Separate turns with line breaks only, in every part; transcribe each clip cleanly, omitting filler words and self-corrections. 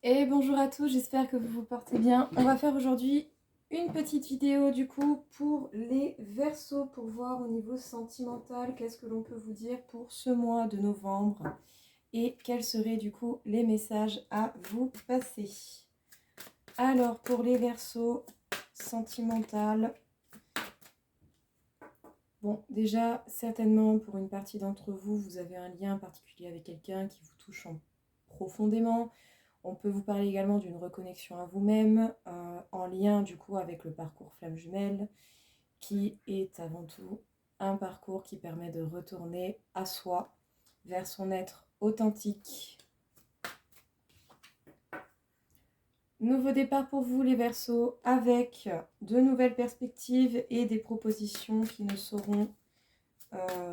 Et bonjour à tous, j'espère que vous vous portez bien. On va faire aujourd'hui une petite vidéo du coup pour les Verseaux, pour voir au niveau sentimental qu'est-ce que l'on peut vous dire pour ce mois de novembre et quels seraient du coup les messages à vous passer. Alors pour les Verseaux sentimental, bon déjà certainement pour une partie d'entre vous, vous avez un lien particulier avec quelqu'un qui vous touche profondément. On peut vous parler également d'une reconnexion à vous-même, en lien du coup avec le parcours flamme jumelle, qui est avant tout un parcours qui permet de retourner à soi, vers son être authentique. Nouveau départ pour vous les Verseaux, avec de nouvelles perspectives et des propositions qui ne sauront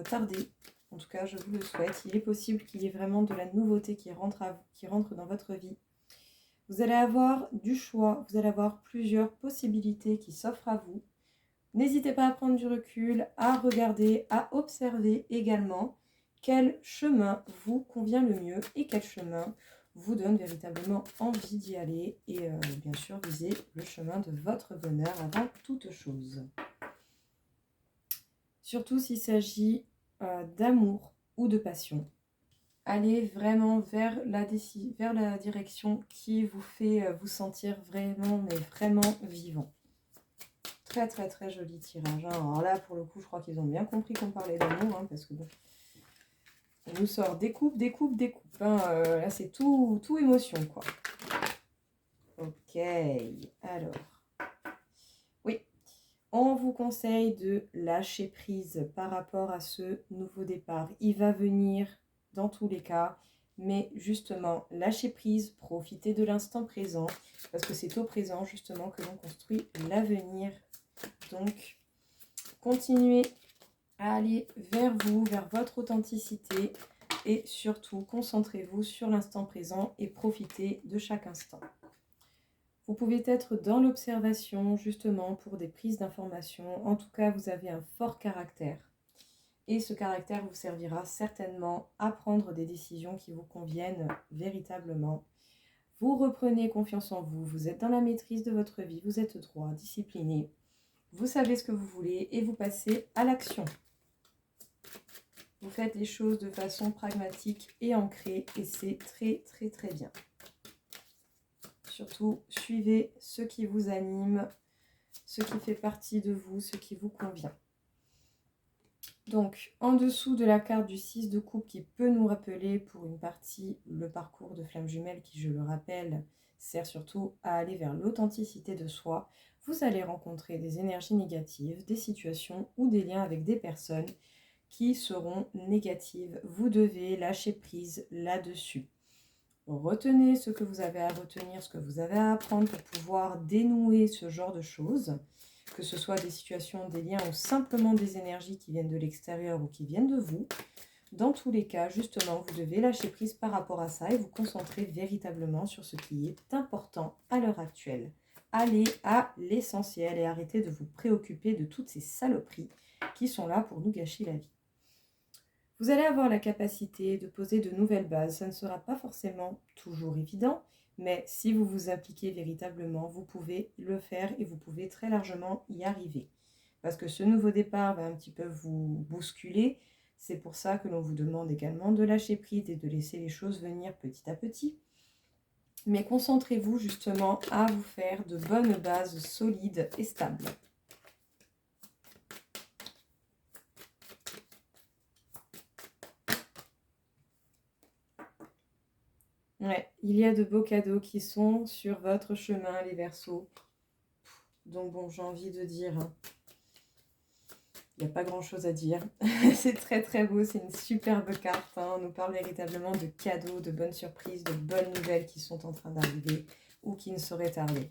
tarder. En tout cas, je vous le souhaite. Il est possible qu'il y ait vraiment de la nouveauté qui rentre dans votre vie. Vous allez avoir du choix, vous allez avoir plusieurs possibilités qui s'offrent à vous. N'hésitez pas à prendre du recul, à regarder, à observer également quel chemin vous convient le mieux et quel chemin vous donne véritablement envie d'y aller et bien sûr viser le chemin de votre bonheur avant toute chose. Surtout s'il s'agit d'amour ou de passion. Allez vraiment vers la direction qui vous fait vous sentir vraiment, mais vraiment vivant. Très très très joli tirage. Alors là, pour le coup, je crois qu'ils ont bien compris qu'on parlait d'amour, parce que bon, on nous sort des coupes, des coupes, des coupes. Là, c'est tout émotion, quoi. Ok, alors. Oui, on vous conseille de lâcher prise par rapport à ce nouveau départ. Il va venir dans tous les cas, mais justement, lâchez prise, profitez de l'instant présent, parce que c'est au présent justement que l'on construit l'avenir. Donc, continuez à aller vers vous, vers votre authenticité, et surtout, concentrez-vous sur l'instant présent et profitez de chaque instant. Vous pouvez être dans l'observation justement pour des prises d'informations. En tout cas, vous avez un fort caractère. Et ce caractère vous servira certainement à prendre des décisions qui vous conviennent véritablement. Vous reprenez confiance en vous, vous êtes dans la maîtrise de votre vie, vous êtes droit, discipliné, vous savez ce que vous voulez et vous passez à l'action. Vous faites les choses de façon pragmatique et ancrée et c'est très très très bien. Surtout, suivez ce qui vous anime, ce qui fait partie de vous, ce qui vous convient. Donc, en dessous de la carte du 6 de coupe qui peut nous rappeler pour une partie le parcours de flamme jumelle qui, je le rappelle, sert surtout à aller vers l'authenticité de soi, vous allez rencontrer des énergies négatives, des situations ou des liens avec des personnes qui seront négatives. Vous devez lâcher prise là-dessus. Retenez ce que vous avez à retenir, ce que vous avez à apprendre pour pouvoir dénouer ce genre de choses, que ce soit des situations, des liens ou simplement des énergies qui viennent de l'extérieur ou qui viennent de vous. Dans tous les cas, justement, vous devez lâcher prise par rapport à ça et vous concentrer véritablement sur ce qui est important à l'heure actuelle. Allez à l'essentiel et arrêtez de vous préoccuper de toutes ces saloperies qui sont là pour nous gâcher la vie. Vous allez avoir la capacité de poser de nouvelles bases. Ça ne sera pas forcément toujours évident, mais si vous vous appliquez véritablement, vous pouvez le faire et vous pouvez très largement y arriver. Parce que ce nouveau départ va un petit peu vous bousculer. C'est pour ça que l'on vous demande également de lâcher prise et de laisser les choses venir petit à petit. Mais concentrez-vous justement à vous faire de bonnes bases solides et stables. Ouais, il y a de beaux cadeaux qui sont sur votre chemin, les Verseaux. Donc bon, j'ai envie de dire, il n'y a pas grand-chose à dire. C'est très très beau, c'est une superbe carte. On nous parle véritablement de cadeaux, de bonnes surprises, de bonnes nouvelles qui sont en train d'arriver ou qui ne sauraient tarder.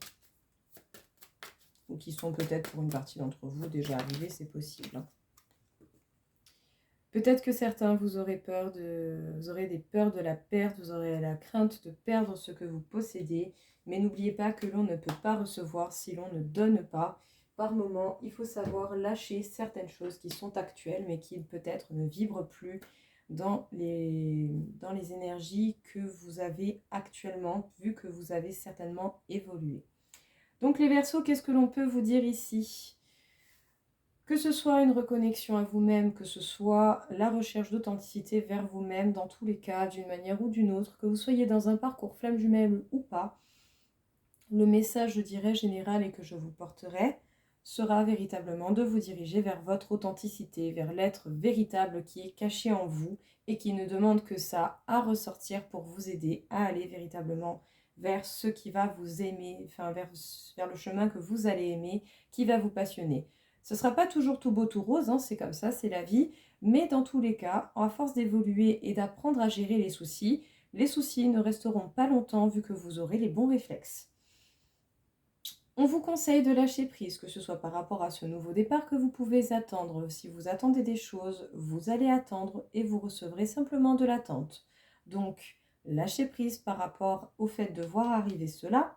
Ou qui sont peut-être pour une partie d'entre vous déjà arrivées, c'est possible. Peut-être que certains, vous aurez des peurs de la perte, vous aurez la crainte de perdre ce que vous possédez, mais n'oubliez pas que l'on ne peut pas recevoir si l'on ne donne pas. Par moment, il faut savoir lâcher certaines choses qui sont actuelles, mais qui peut-être ne vibrent plus dans les énergies que vous avez actuellement, vu que vous avez certainement évolué. Donc les Verseaux, qu'est-ce que l'on peut vous dire ici? Que ce soit une reconnexion à vous-même, que ce soit la recherche d'authenticité vers vous-même, dans tous les cas, d'une manière ou d'une autre, que vous soyez dans un parcours flamme jumelle ou pas, le message, je dirais, général et que je vous porterai sera véritablement de vous diriger vers votre authenticité, vers l'être véritable qui est caché en vous et qui ne demande que ça à ressortir pour vous aider à aller véritablement vers ce qui va vous aimer, enfin vers le chemin que vous allez aimer, qui va vous passionner. Ce ne sera pas toujours tout beau, tout rose, hein, c'est comme ça, c'est la vie, mais dans tous les cas, à force d'évoluer et d'apprendre à gérer les soucis ne resteront pas longtemps vu que vous aurez les bons réflexes. On vous conseille de lâcher prise, que ce soit par rapport à ce nouveau départ que vous pouvez attendre. Si vous attendez des choses, vous allez attendre et vous recevrez simplement de l'attente. Donc, lâchez prise par rapport au fait de voir arriver cela.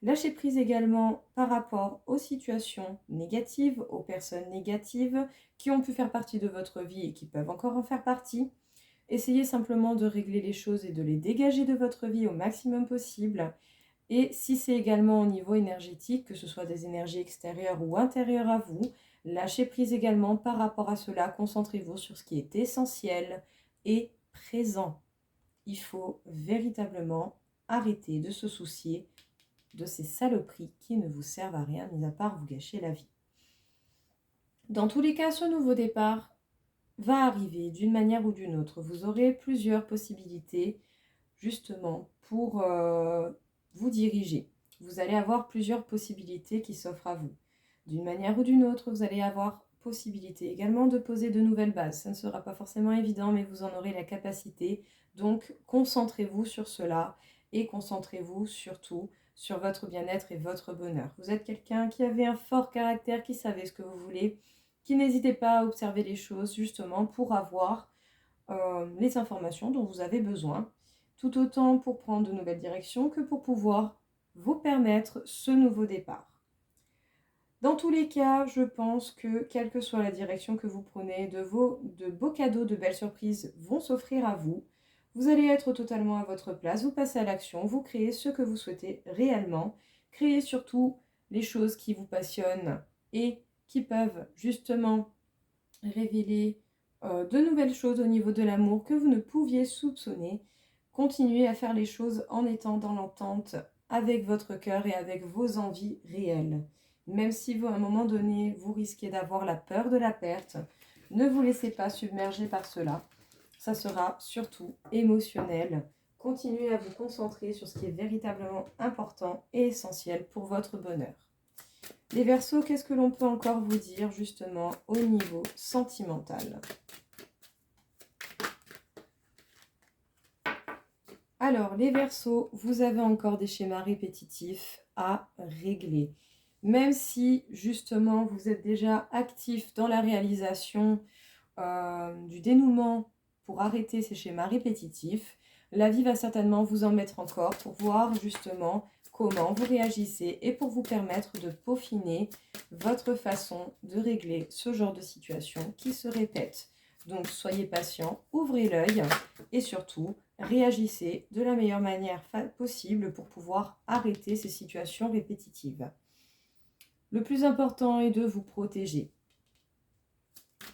Lâchez prise également par rapport aux situations négatives, aux personnes négatives qui ont pu faire partie de votre vie et qui peuvent encore en faire partie. Essayez simplement de régler les choses et de les dégager de votre vie au maximum possible. Et si c'est également au niveau énergétique, que ce soit des énergies extérieures ou intérieures à vous, lâchez prise également par rapport à cela. Concentrez-vous sur ce qui est essentiel et présent. Il faut véritablement arrêter de se soucier de ces saloperies qui ne vous servent à rien, mis à part vous gâcher la vie. Dans tous les cas, ce nouveau départ va arriver d'une manière ou d'une autre. Vous aurez plusieurs possibilités justement pour vous diriger. Vous allez avoir plusieurs possibilités qui s'offrent à vous. D'une manière ou d'une autre, vous allez avoir possibilité également de poser de nouvelles bases. Ça ne sera pas forcément évident, mais vous en aurez la capacité. Donc, concentrez-vous sur cela et concentrez-vous surtout sur votre bien-être et votre bonheur. Vous êtes quelqu'un qui avait un fort caractère, qui savait ce que vous voulez, qui n'hésitez pas à observer les choses justement pour avoir les informations dont vous avez besoin, tout autant pour prendre de nouvelles directions que pour pouvoir vous permettre ce nouveau départ. Dans tous les cas, je pense que quelle que soit la direction que vous prenez, de beaux cadeaux, de belles surprises vont s'offrir à vous. Vous allez être totalement à votre place, vous passez à l'action, vous créez ce que vous souhaitez réellement, créez surtout les choses qui vous passionnent et qui peuvent justement révéler de nouvelles choses au niveau de l'amour que vous ne pouviez soupçonner. Continuez à faire les choses en étant dans l'entente avec votre cœur et avec vos envies réelles. Même si vous, à un moment donné, vous risquez d'avoir la peur de la perte, ne vous laissez pas submerger par cela. Ça sera surtout émotionnel. Continuez à vous concentrer sur ce qui est véritablement important et essentiel pour votre bonheur. Les Verseaux, qu'est-ce que l'on peut encore vous dire justement au niveau sentimental? Alors, les Verseaux, vous avez encore des schémas répétitifs à régler. Même si justement vous êtes déjà actif dans la réalisation du dénouement pour arrêter ces schémas répétitifs, la vie va certainement vous en mettre encore pour voir justement comment vous réagissez et pour vous permettre de peaufiner votre façon de régler ce genre de situation qui se répète. Donc soyez patient, ouvrez l'œil et surtout réagissez de la meilleure manière possible pour pouvoir arrêter ces situations répétitives. Le plus important est de vous protéger.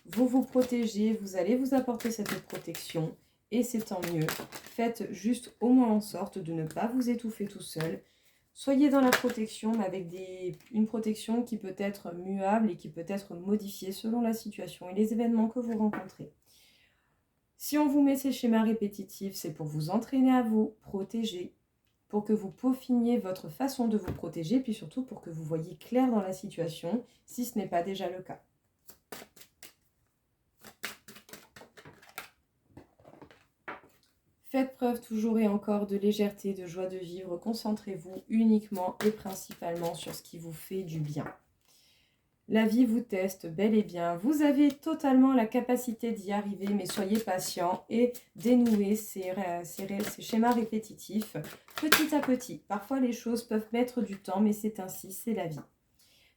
Vous vous protégez, vous allez vous apporter cette protection et c'est tant mieux. Faites juste au moins en sorte de ne pas vous étouffer tout seul. Soyez dans la protection, mais avec une protection qui peut être muable et qui peut être modifiée selon la situation et les événements que vous rencontrez. Si on vous met ces schémas répétitifs, c'est pour vous entraîner à vous protéger, pour que vous peaufiniez votre façon de vous protéger, puis surtout pour que vous voyiez clair dans la situation, si ce n'est pas déjà le cas. Faites preuve toujours et encore de légèreté, de joie de vivre. Concentrez-vous uniquement et principalement sur ce qui vous fait du bien. La vie vous teste bel et bien. Vous avez totalement la capacité d'y arriver, mais soyez patient et dénouez ces schémas répétitifs petit à petit. Parfois, les choses peuvent mettre du temps, mais c'est ainsi, c'est la vie.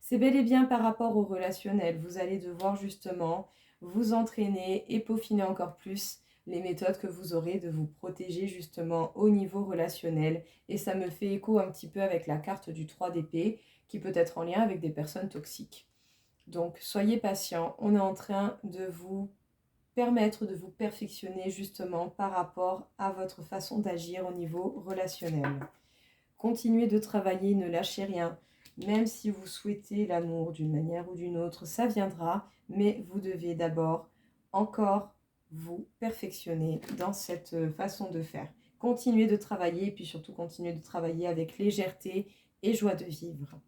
C'est bel et bien par rapport au relationnel. Vous allez devoir justement vous entraîner et peaufiner encore plus les méthodes que vous aurez de vous protéger justement au niveau relationnel. Et ça me fait écho un petit peu avec la carte du 3 d'épée qui peut être en lien avec des personnes toxiques. Donc soyez patient, on est en train de vous permettre de vous perfectionner justement par rapport à votre façon d'agir au niveau relationnel. Continuez de travailler, ne lâchez rien. Même si vous souhaitez l'amour d'une manière ou d'une autre, ça viendra, mais vous devez d'abord encore vous perfectionner dans cette façon de faire. Continuez de travailler et puis surtout continuez de travailler avec légèreté et joie de vivre.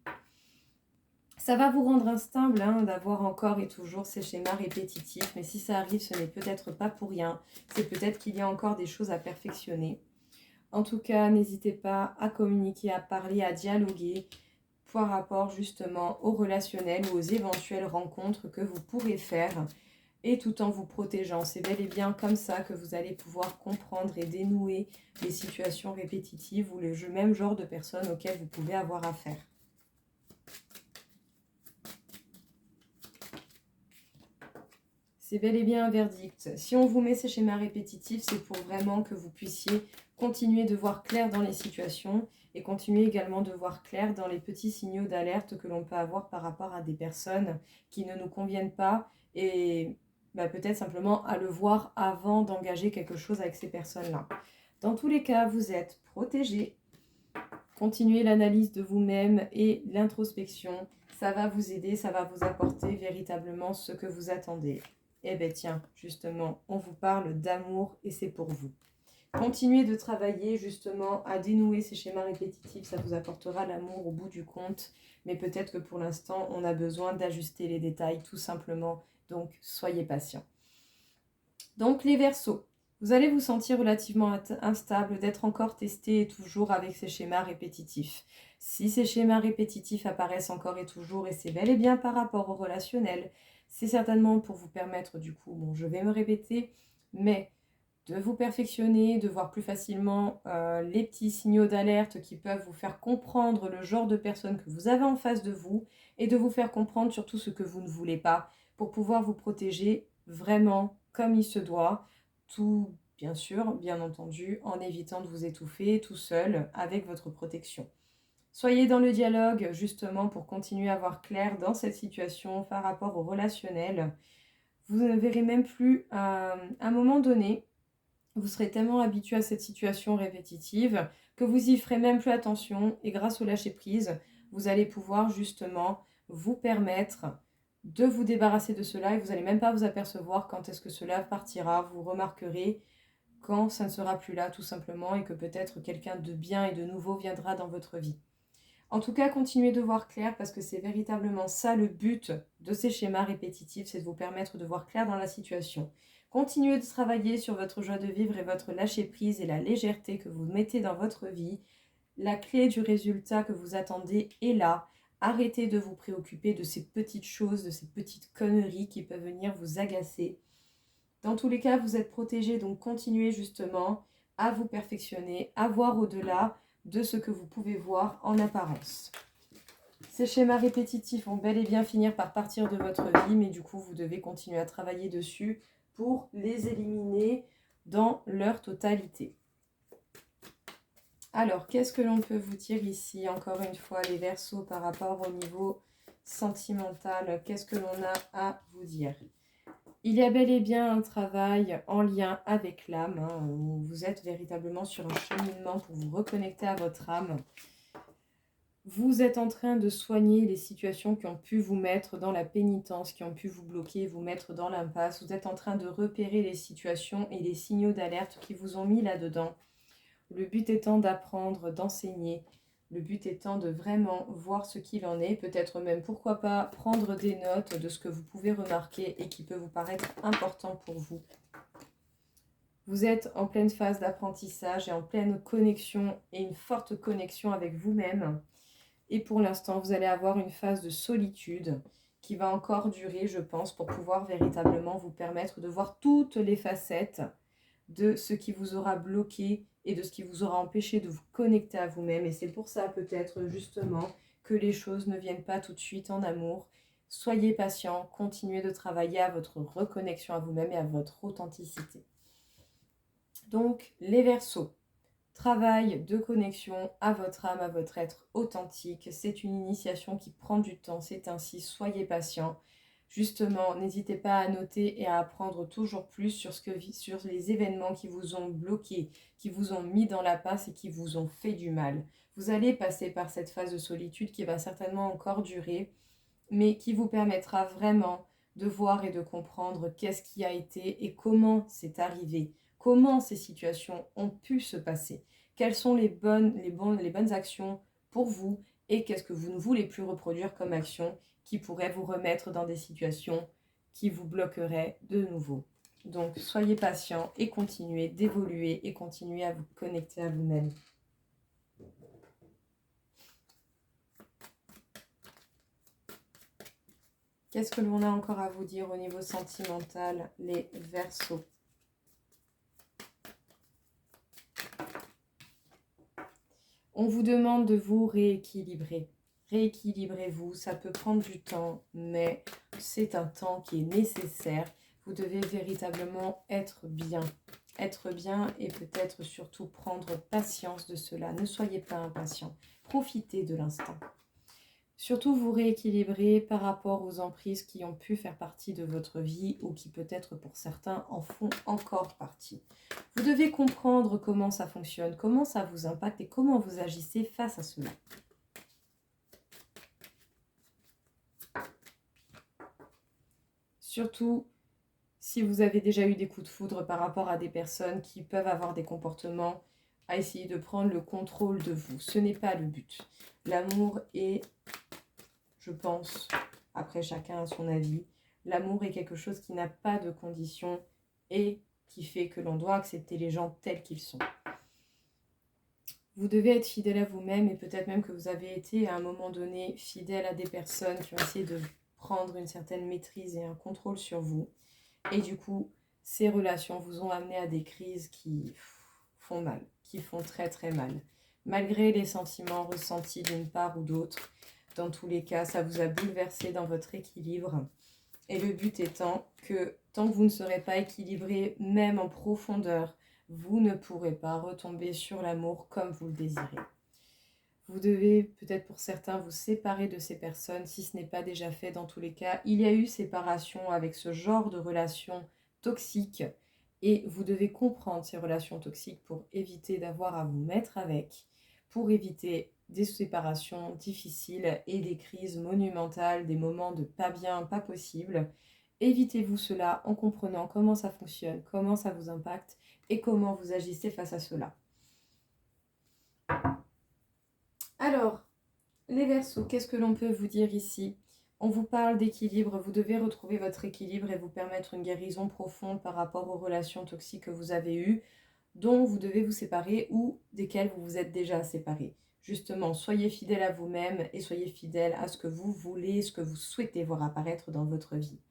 Ça va vous rendre instable d'avoir encore et toujours ces schémas répétitifs, mais si ça arrive, ce n'est peut-être pas pour rien. C'est peut-être qu'il y a encore des choses à perfectionner. En tout cas, n'hésitez pas à communiquer, à parler, à dialoguer par rapport justement au relationnel ou aux éventuelles rencontres que vous pourrez faire et tout en vous protégeant. C'est bel et bien comme ça que vous allez pouvoir comprendre et dénouer les situations répétitives ou le même genre de personnes auxquelles vous pouvez avoir affaire. C'est bel et bien un verdict. Si on vous met ces schémas répétitifs, c'est pour vraiment que vous puissiez continuer de voir clair dans les situations et continuer également de voir clair dans les petits signaux d'alerte que l'on peut avoir par rapport à des personnes qui ne nous conviennent pas et peut-être simplement à le voir avant d'engager quelque chose avec ces personnes-là. Dans tous les cas, vous êtes protégés. Continuez l'analyse de vous-même et l'introspection. Ça va vous aider, ça va vous apporter véritablement ce que vous attendez. Eh bien tiens, justement, on vous parle d'amour et c'est pour vous. Continuez de travailler justement à dénouer ces schémas répétitifs, ça vous apportera l'amour au bout du compte. Mais peut-être que pour l'instant, on a besoin d'ajuster les détails tout simplement. Donc, soyez patients. Donc, les Verseaux, vous allez vous sentir relativement instable d'être encore testé et toujours avec ces schémas répétitifs. Si ces schémas répétitifs apparaissent encore et toujours, et c'est bel et bien par rapport au relationnel, c'est certainement pour vous permettre du coup, je vais me répéter, mais de vous perfectionner, de voir plus facilement les petits signaux d'alerte qui peuvent vous faire comprendre le genre de personne que vous avez en face de vous et de vous faire comprendre surtout ce que vous ne voulez pas pour pouvoir vous protéger vraiment comme il se doit, tout bien sûr, bien entendu, en évitant de vous étouffer tout seul avec votre protection. Soyez dans le dialogue justement pour continuer à voir clair dans cette situation par rapport au relationnel. Vous ne verrez même plus à un moment donné, vous serez tellement habitué à cette situation répétitive que vous y ferez même plus attention et grâce au lâcher-prise, vous allez pouvoir justement vous permettre de vous débarrasser de cela et vous n'allez même pas vous apercevoir quand est-ce que cela partira. Vous remarquerez quand ça ne sera plus là tout simplement et que peut-être quelqu'un de bien et de nouveau viendra dans votre vie. En tout cas, continuez de voir clair parce que c'est véritablement ça le but de ces schémas répétitifs, c'est de vous permettre de voir clair dans la situation. Continuez de travailler sur votre joie de vivre et votre lâcher-prise et la légèreté que vous mettez dans votre vie. La clé du résultat que vous attendez est là. Arrêtez de vous préoccuper de ces petites choses, de ces petites conneries qui peuvent venir vous agacer. Dans tous les cas, vous êtes protégés, donc continuez justement à vous perfectionner, à voir au-delà de ce que vous pouvez voir en apparence. Ces schémas répétitifs vont bel et bien finir par partir de votre vie, mais du coup, vous devez continuer à travailler dessus pour les éliminer dans leur totalité. Alors, qu'est-ce que l'on peut vous dire ici, encore une fois, les Verseaux, par rapport au niveau sentimental? Qu'est-ce que l'on a à vous dire? Il y a bel et bien un travail en lien avec l'âme. Où vous êtes véritablement sur un cheminement pour vous reconnecter à votre âme. Vous êtes en train de soigner les situations qui ont pu vous mettre dans la pénitence, qui ont pu vous bloquer, vous mettre dans l'impasse. Vous êtes en train de repérer les situations et les signaux d'alerte qui vous ont mis là-dedans. Le but étant d'apprendre, d'enseigner. Le but étant de vraiment voir ce qu'il en est, peut-être même, pourquoi pas, prendre des notes de ce que vous pouvez remarquer et qui peut vous paraître important pour vous. Vous êtes en pleine phase d'apprentissage et en pleine connexion et une forte connexion avec vous-même. Et pour l'instant, vous allez avoir une phase de solitude qui va encore durer, je pense, pour pouvoir véritablement vous permettre de voir toutes les facettes de ce qui vous aura bloqué et de ce qui vous aura empêché de vous connecter à vous-même. Et c'est pour ça peut-être justement que les choses ne viennent pas tout de suite en amour. Soyez patient, continuez de travailler à votre reconnexion à vous-même et à votre authenticité. Donc, les Verseaux, travail de connexion à votre âme, à votre être authentique. C'est une initiation qui prend du temps, c'est ainsi, soyez patient. Justement, n'hésitez pas à noter et à apprendre toujours plus sur les événements qui vous ont bloqué, qui vous ont mis dans la passe et qui vous ont fait du mal. Vous allez passer par cette phase de solitude qui va certainement encore durer, mais qui vous permettra vraiment de voir et de comprendre qu'est-ce qui a été et comment c'est arrivé, comment ces situations ont pu se passer, quelles sont les bonnes actions pour vous et qu'est-ce que vous ne voulez plus reproduire comme action qui pourrait vous remettre dans des situations qui vous bloqueraient de nouveau. Donc, soyez patient et continuez d'évoluer et continuez à vous connecter à vous-même. Qu'est-ce que l'on a encore à vous dire au niveau sentimental, les Verseaux? On vous demande de vous rééquilibrer. Rééquilibrez-vous, ça peut prendre du temps, mais c'est un temps qui est nécessaire. Vous devez véritablement être bien. Être bien et peut-être surtout prendre patience de cela. Ne soyez pas impatient. Profitez de l'instant. Surtout vous rééquilibrer par rapport aux emprises qui ont pu faire partie de votre vie ou qui peut-être pour certains en font encore partie. Vous devez comprendre comment ça fonctionne, comment ça vous impacte et comment vous agissez face à cela. Surtout si vous avez déjà eu des coups de foudre par rapport à des personnes qui peuvent avoir des comportements à essayer de prendre le contrôle de vous. Ce n'est pas le but. L'amour est, je pense, après chacun a son avis, l'amour est quelque chose qui n'a pas de conditions et qui fait que l'on doit accepter les gens tels qu'ils sont. Vous devez être fidèle à vous-même et peut-être même que vous avez été à un moment donné fidèle à des personnes qui ont essayé de prendre une certaine maîtrise et un contrôle sur vous. Et du coup, ces relations vous ont amené à des crises qui font mal, qui font très très mal. Malgré les sentiments ressentis d'une part ou d'autre, dans tous les cas, ça vous a bouleversé dans votre équilibre. Et le but étant que tant que vous ne serez pas équilibré, même en profondeur, vous ne pourrez pas retomber sur l'amour comme vous le désirez. Vous devez peut-être pour certains vous séparer de ces personnes si ce n'est pas déjà fait dans tous les cas. Il y a eu séparation avec ce genre de relations toxiques et vous devez comprendre ces relations toxiques pour éviter d'avoir à vous mettre avec, pour éviter des séparations difficiles et des crises monumentales, des moments de pas bien, pas possible. Évitez-vous cela en comprenant comment ça fonctionne, comment ça vous impacte et comment vous agissez face à cela. Alors, les Verseaux, qu'est-ce que l'on peut vous dire ici? On vous parle d'équilibre, vous devez retrouver votre équilibre et vous permettre une guérison profonde par rapport aux relations toxiques que vous avez eues, dont vous devez vous séparer ou desquelles vous vous êtes déjà séparés. Justement, soyez fidèle à vous-même et soyez fidèle à ce que vous voulez, ce que vous souhaitez voir apparaître dans votre vie.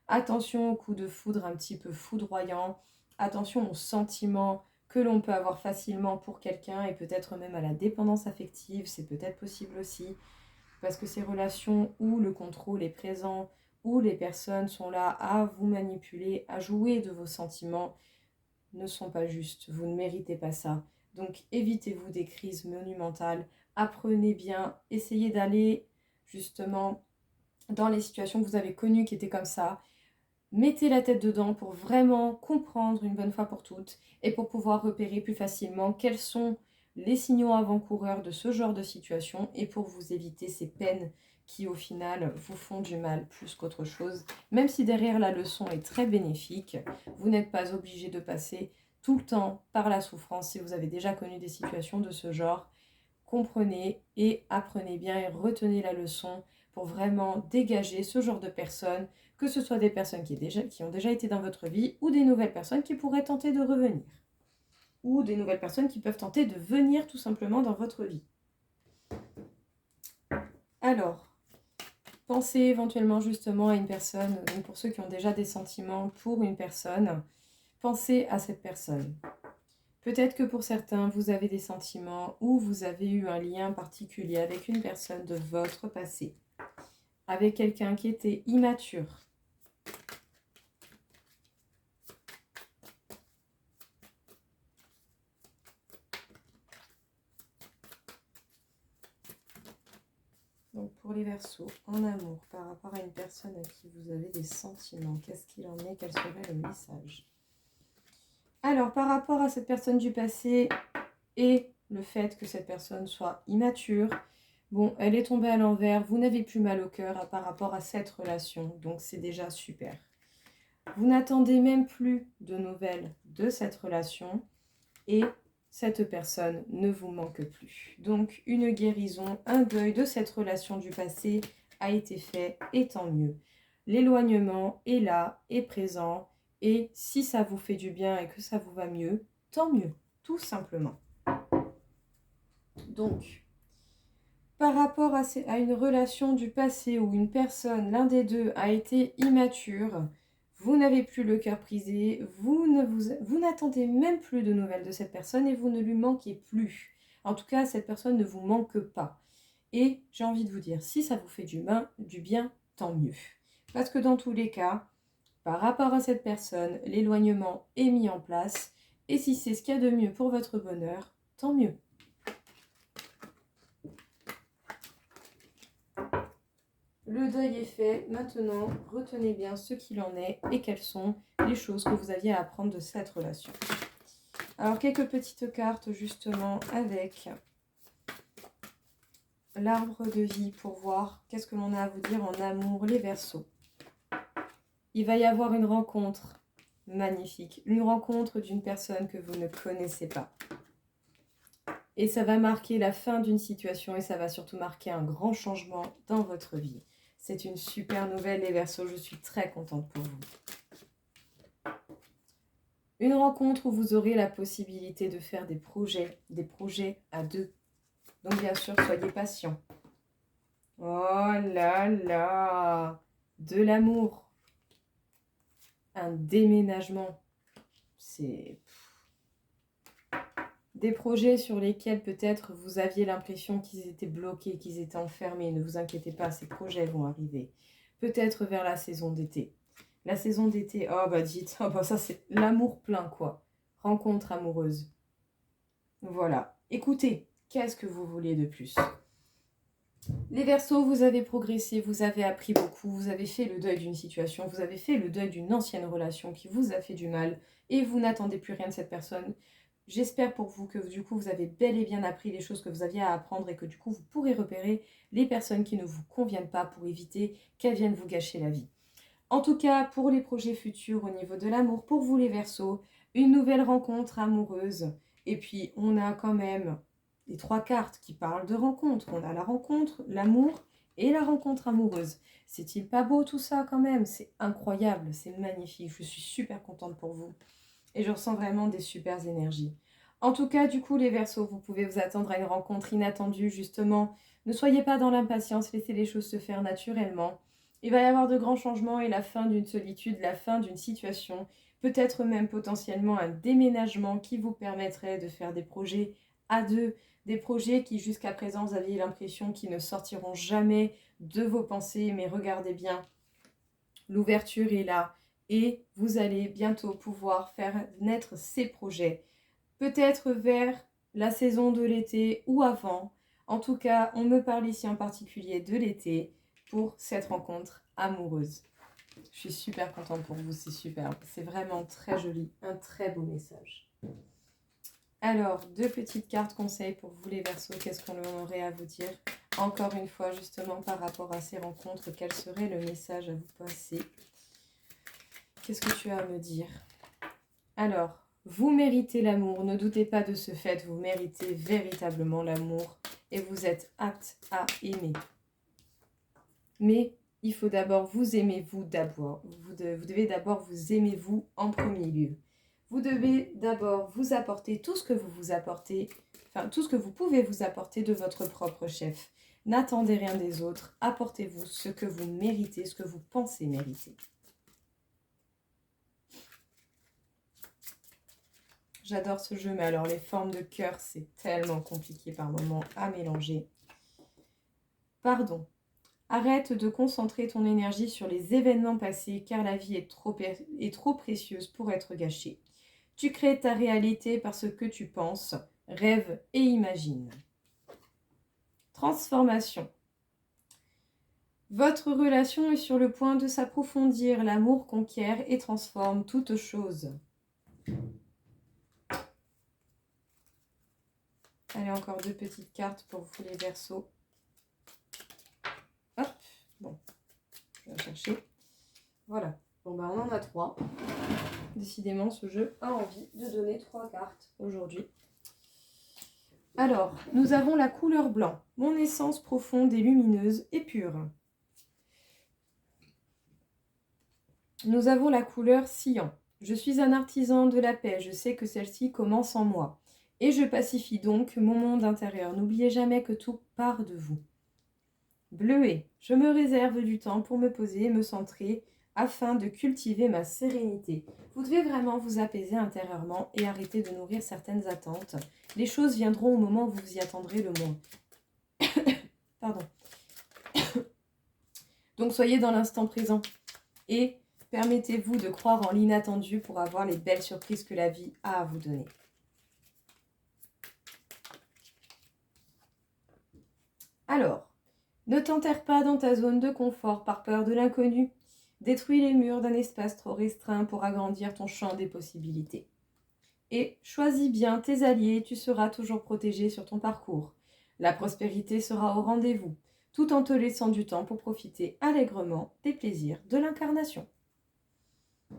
Attention aux coups de foudre un petit peu foudroyants, attention aux sentiments que l'on peut avoir facilement pour quelqu'un et peut-être même à la dépendance affective, c'est peut-être possible aussi, parce que ces relations où le contrôle est présent, où les personnes sont là à vous manipuler, à jouer de vos sentiments, ne sont pas justes, vous ne méritez pas ça. Donc évitez-vous des crises monumentales, apprenez bien, essayez d'aller justement dans les situations que vous avez connues qui étaient comme ça. Mettez la tête dedans pour vraiment comprendre une bonne fois pour toutes et pour pouvoir repérer plus facilement quels sont les signaux avant-coureurs de ce genre de situation et pour vous éviter ces peines qui au final vous font du mal plus qu'autre chose. Même si derrière la leçon est très bénéfique, vous n'êtes pas obligé de passer tout le temps par la souffrance si vous avez déjà connu des situations de ce genre. Comprenez et apprenez bien et retenez la leçon pour vraiment dégager ce genre de personnes, que ce soit des personnes qui ont déjà été dans votre vie ou des nouvelles personnes qui pourraient tenter de revenir. Ou des nouvelles personnes qui peuvent tenter de venir tout simplement dans votre vie. Alors, pensez éventuellement justement à une personne, donc pour ceux qui ont déjà des sentiments pour une personne, pensez à cette personne. Peut-être que pour certains, vous avez des sentiments ou vous avez eu un lien particulier avec une personne de votre passé, avec quelqu'un qui était immature. Donc pour les Verseaux, en amour, par rapport à une personne à qui vous avez des sentiments, qu'est-ce qu'il en est? Quel serait le message? Alors par rapport à cette personne du passé et le fait que cette personne soit immature, bon, elle est tombée à l'envers, vous n'avez plus mal au cœur par rapport à cette relation, donc c'est déjà super. Vous n'attendez même plus de nouvelles de cette relation et cette personne ne vous manque plus. Donc une guérison, un deuil de cette relation du passé a été fait et tant mieux. L'éloignement est là, est présent et si ça vous fait du bien et que ça vous va mieux, tant mieux, tout simplement. Donc, par rapport à une relation du passé où une personne, l'un des deux, a été immature, vous n'avez plus le cœur brisé, vous n'attendez même plus de nouvelles de cette personne et vous ne lui manquez plus. En tout cas, cette personne ne vous manque pas. Et j'ai envie de vous dire, si ça vous fait du bien, tant mieux. Parce que dans tous les cas, par rapport à cette personne, l'éloignement est mis en place. Et si c'est ce qu'il y a de mieux pour votre bonheur, tant mieux. Le deuil est fait, maintenant retenez bien ce qu'il en est et quelles sont les choses que vous aviez à apprendre de cette relation. Alors quelques petites cartes justement avec l'arbre de vie pour voir qu'est-ce que l'on a à vous dire en amour, les Verseaux. Il va y avoir une rencontre magnifique, une rencontre d'une personne que vous ne connaissez pas. Et ça va marquer la fin d'une situation et ça va surtout marquer un grand changement dans votre vie. C'est une super nouvelle les Verseaux, je suis très contente pour vous. Une rencontre où vous aurez la possibilité de faire des projets à deux. Donc bien sûr, soyez patients. Oh là là, de l'amour. Un déménagement. C'est des projets sur lesquels peut-être vous aviez l'impression qu'ils étaient bloqués, qu'ils étaient enfermés. Ne vous inquiétez pas, ces projets vont arriver. Peut-être vers la saison d'été. La saison d'été, oh bah dites, oh bah ça c'est l'amour plein quoi. Rencontre amoureuse. Voilà. Écoutez, qu'est-ce que vous voulez de plus? Les Verseaux, vous avez progressé, vous avez appris beaucoup, vous avez fait le deuil d'une situation, vous avez fait le deuil d'une ancienne relation qui vous a fait du mal et vous n'attendez plus rien de cette personne. J'espère pour vous que du coup vous avez bel et bien appris les choses que vous aviez à apprendre et que du coup vous pourrez repérer les personnes qui ne vous conviennent pas pour éviter qu'elles viennent vous gâcher la vie. En tout cas, pour les projets futurs au niveau de l'amour, pour vous les Verseaux, une nouvelle rencontre amoureuse. Et puis on a quand même les 3 cartes qui parlent de rencontre. On a la rencontre, l'amour et la rencontre amoureuse. C'est-il pas beau tout ça quand même? C'est incroyable, c'est magnifique. Je suis super contente pour vous. Et je ressens vraiment des super énergies. En tout cas, du coup, les Verseaux, vous pouvez vous attendre à une rencontre inattendue, justement. Ne soyez pas dans l'impatience, laissez les choses se faire naturellement. Il va y avoir de grands changements et la fin d'une solitude, la fin d'une situation, peut-être même potentiellement un déménagement qui vous permettrait de faire des projets à deux, des projets qui jusqu'à présent vous aviez l'impression qu'ils ne sortiront jamais de vos pensées, mais regardez bien, l'ouverture est là et vous allez bientôt pouvoir faire naître ces projets, peut-être vers la saison de l'été ou avant. En tout cas, on me parle ici en particulier de l'été pour cette rencontre amoureuse. Je suis super contente pour vous, c'est superbe. C'est vraiment très joli, un très beau message. Alors, 2 petites cartes conseils pour vous les Verseaux. Qu'est-ce qu'on aurait à vous dire? Encore une fois, justement, par rapport à ces rencontres, quel serait le message à vous passer? Qu'est-ce que tu as à me dire? Alors, vous méritez l'amour, ne doutez pas de ce fait, vous méritez véritablement l'amour et vous êtes apte à aimer. Mais il faut d'abord vous aimer vous d'abord. Vous devez d'abord vous aimer vous en premier lieu. Vous devez d'abord vous apporter tout ce que vous apportez, enfin tout ce que vous pouvez vous apporter de votre propre chef. N'attendez rien des autres, apportez-vous ce que vous méritez, ce que vous pensez mériter. J'adore ce jeu, mais alors les formes de cœur, c'est tellement compliqué par moments à mélanger. Pardon. Arrête de concentrer ton énergie sur les événements passés, car la vie est trop précieuse pour être gâchée. Tu crées ta réalité par ce que tu penses, rêves et imagines. Transformation. Votre relation est sur le point de s'approfondir. L'amour conquiert et transforme toute chose. Allez, encore 2 petites cartes pour vous les Verseaux. Hop, bon, je vais chercher. Voilà, bon bah on en a 3. Décidément, ce jeu a envie de donner 3 cartes aujourd'hui. Alors, nous avons la couleur blanc. Mon essence profonde et lumineuse et pure. Nous avons la couleur cyan. Je suis un artisan de la paix, je sais que celle-ci commence en moi. Et je pacifie donc mon monde intérieur. N'oubliez jamais que tout part de vous. Bleuet, je me réserve du temps pour me poser et me centrer afin de cultiver ma sérénité. Vous devez vraiment vous apaiser intérieurement et arrêter de nourrir certaines attentes. Les choses viendront au moment où vous y attendrez le moins. Pardon. Donc soyez dans l'instant présent et permettez-vous de croire en l'inattendu pour avoir les belles surprises que la vie a à vous donner. Alors, ne t'enterre pas dans ta zone de confort par peur de l'inconnu. Détruis les murs d'un espace trop restreint pour agrandir ton champ des possibilités. Et choisis bien tes alliés, tu seras toujours protégé sur ton parcours. La prospérité sera au rendez-vous, tout en te laissant du temps pour profiter allègrement des plaisirs de l'incarnation.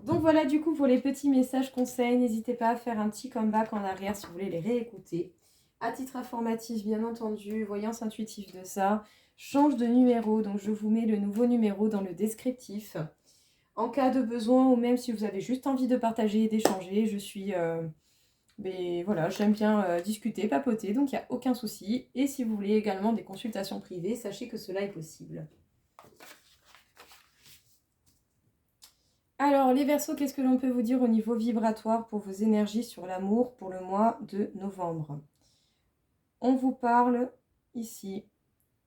Donc voilà du coup pour les petits messages conseils, n'hésitez pas à faire un petit comeback en arrière si vous voulez les réécouter. À titre informatif bien entendu, voyance intuitive de ça, change de numéro, donc je vous mets le nouveau numéro dans le descriptif. En cas de besoin ou même si vous avez juste envie de partager et d'échanger, je suis... mais voilà, j'aime bien discuter, papoter, donc il n'y a aucun souci. Et si vous voulez également des consultations privées, sachez que cela est possible. Alors, les Verseaux, qu'est-ce que l'on peut vous dire au niveau vibratoire pour vos énergies sur l'amour pour le mois de novembre? On vous parle ici.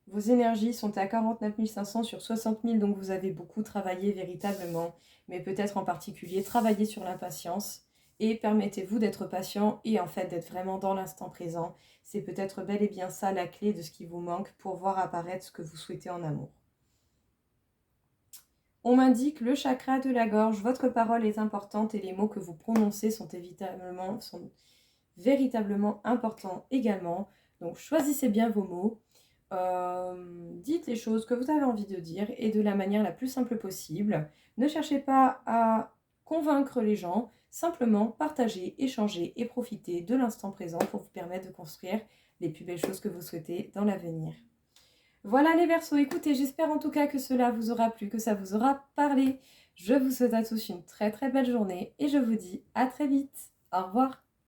Vos énergies sont à 49 500 sur 60 000, donc vous avez beaucoup travaillé véritablement, mais peut-être en particulier travailler sur l'impatience. Et permettez-vous d'être patient et en fait d'être vraiment dans l'instant présent. C'est peut-être bel et bien ça la clé de ce qui vous manque pour voir apparaître ce que vous souhaitez en amour. On m'indique le chakra de la gorge, votre parole est importante et les mots que vous prononcez sont véritablement importants également. Donc choisissez bien vos mots, dites les choses que vous avez envie de dire et de la manière la plus simple possible. Ne cherchez pas à convaincre les gens, simplement partagez, échangez et profitez de l'instant présent pour vous permettre de construire les plus belles choses que vous souhaitez dans l'avenir. Voilà les Verseaux, écoutez, j'espère en tout cas que cela vous aura plu, que ça vous aura parlé. Je vous souhaite à tous une très très belle journée et je vous dis à très vite. Au revoir.